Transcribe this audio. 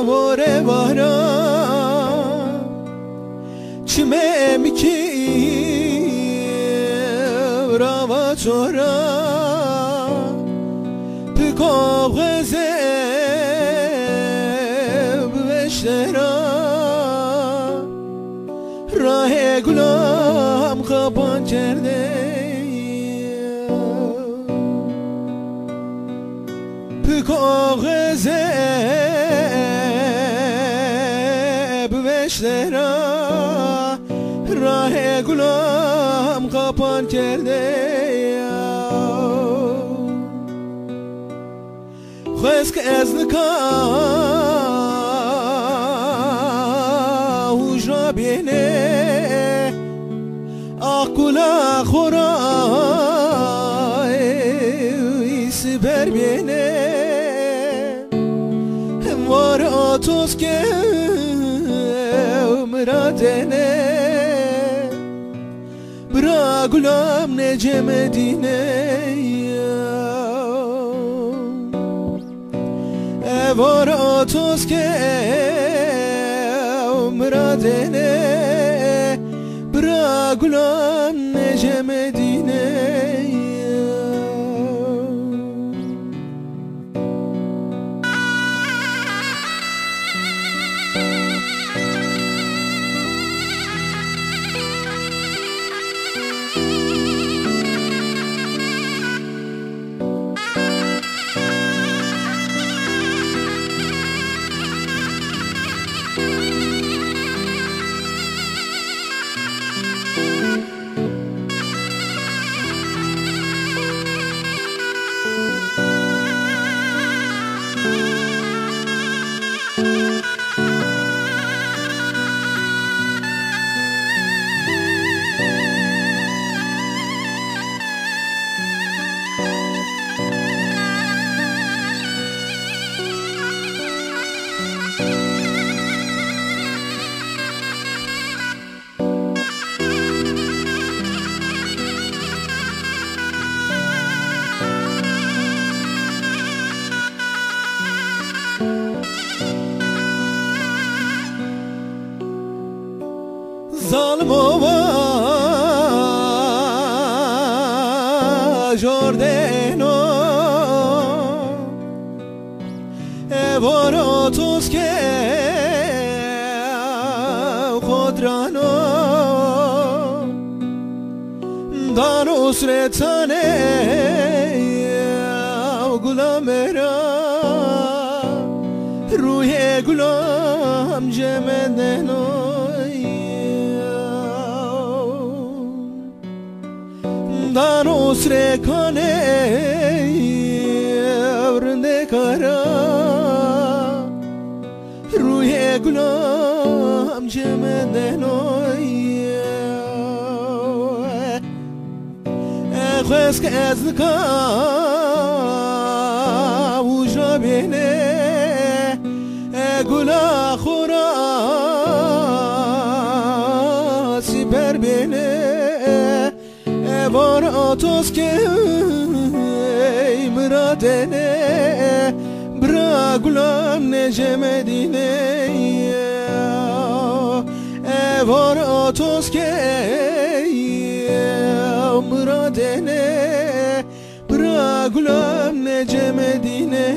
vore vara çime miki brava çora piko geze beşera rah gulam kapan kerde piko geze beşera راه گلم قاپان کرده خویس که از نکا هجرا بینه آقلا خورای سبر بینه هموار آتوز که مرادنه برا گلام نجه مدینه اوار آتوز که مرادنه برا گلام نجه مدینه ظالم و جردنو evaratos که خودرانو دانو سرتانه گلام را روی گلام جمدنو دانو سرکانه ورنده کارا روی گلام جمدنوی خویس که از نکا وجا بینه گلا خورا سیبر بینه وار آتوز که مرادنه برا گلام نجه مدینه وار آتوز که مرادنه برا گلام نجه مدینه